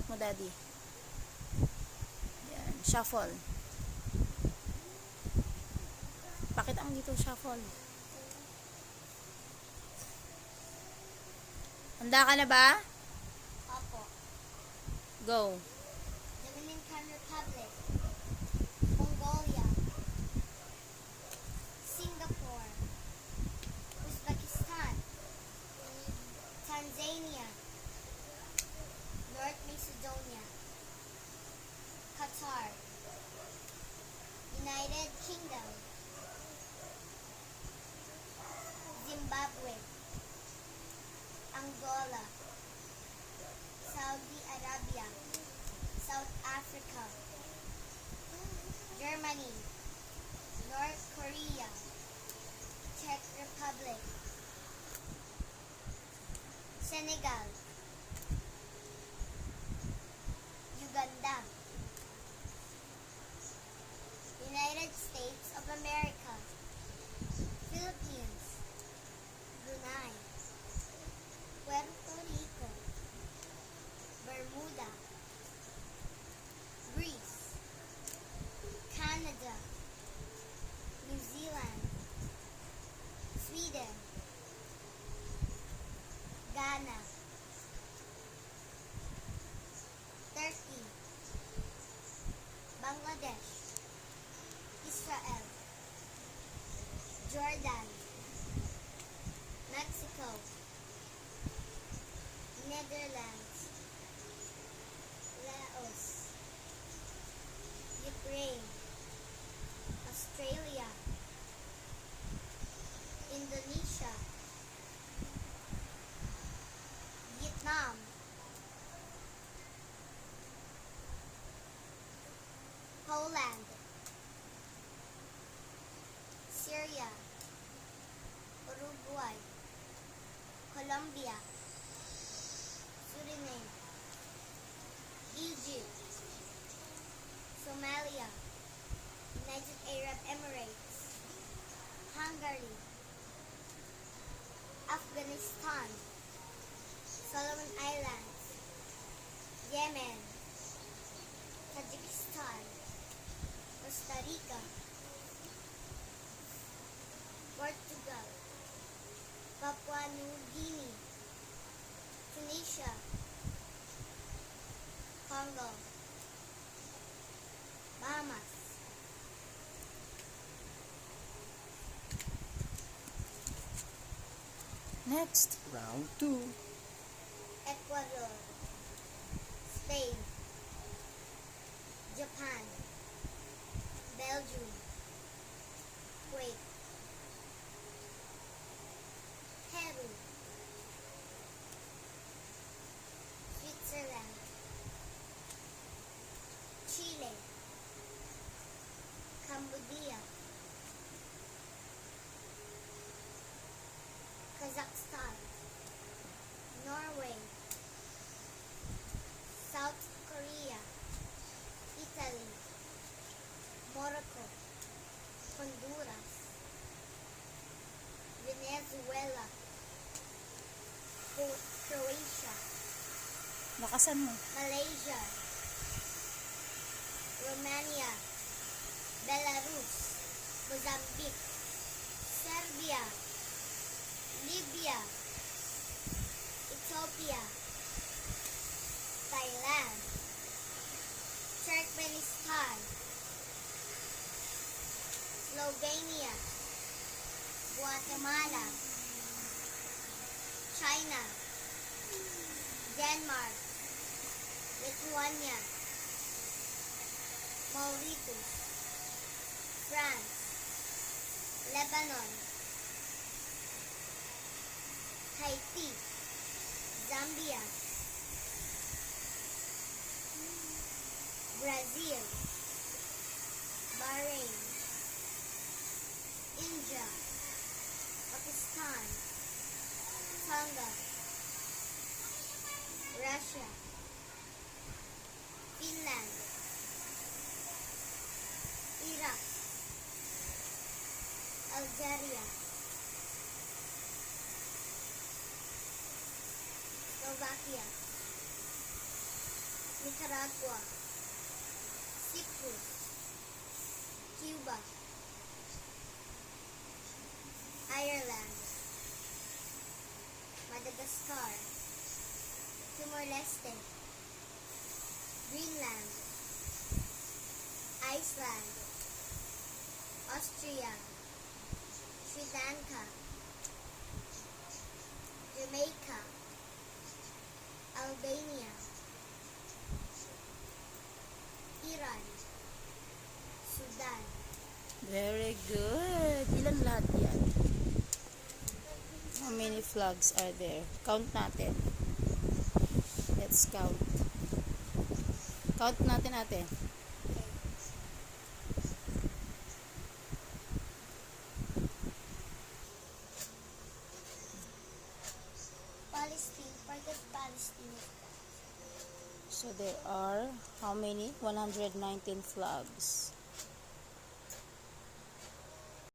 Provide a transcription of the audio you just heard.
suot mo, daddy. Yan, shuffle. Pakita mo dito, shuffle. Handa ka na ba? Opo. Go. Dominican Republic, Mongolia, Singapore, Uzbekistan, Tanzania, North Macedonia, Qatar, United Kingdom, Zimbabwe, Angola, Saudi Arabia, South Africa, Germany, North Korea, Czech Republic, Senegal, Uganda, United States of America, Philippines, Brunei, Puerto Rico, Bermuda, Greece, Canada, New Zealand, Sweden, Ghana, Turkey, Bangladesh, Israel, Jordan, Mexico, Netherlands, Laos, Ukraine, Australia, Indonesia, Vietnam, Poland, Syria, Uruguay, Colombia, Suriname, Egypt, Somalia, United Arab Emirates, Hungary, Afghanistan, Solomon Islands, Yemen, Tajikistan, Costa Rica, Portugal, Papua New Guinea, Tunisia, Congo, Bahamas, Next. Round 2. Ecuador, Spain, Japan, Belgium, Kuwait, Peru, Switzerland, Chile, Cambodia, Kazakhstan, Norway, South Korea, Italy, Morocco, Honduras, Venezuela, Croatia, Lakasan mo. Malaysia, Romania, Belarus, Mozambique, Serbia, Libya, Ethiopia, Thailand, Turkmenistan, Slovenia, Guatemala, China, Denmark, Lithuania, Mauritius, France, Lebanon, Haiti, Zambia, Brazil, Bahrain, India, Pakistan, Tonga, Russia, Finland, Iraq, Algeria, Slovakia, Nicaragua, Cyprus, Cuba, Ireland, Madagascar, Timor-Leste, Greenland, Iceland, Austria, Sri Lanka, Jamaica, Albania, Iran, Sudan, Very good. Ilan lahat yan? How many flags are there? Count natin. Let's count. Count natin ate. Palestine, forget Palestine. So there are how many? 119 flags.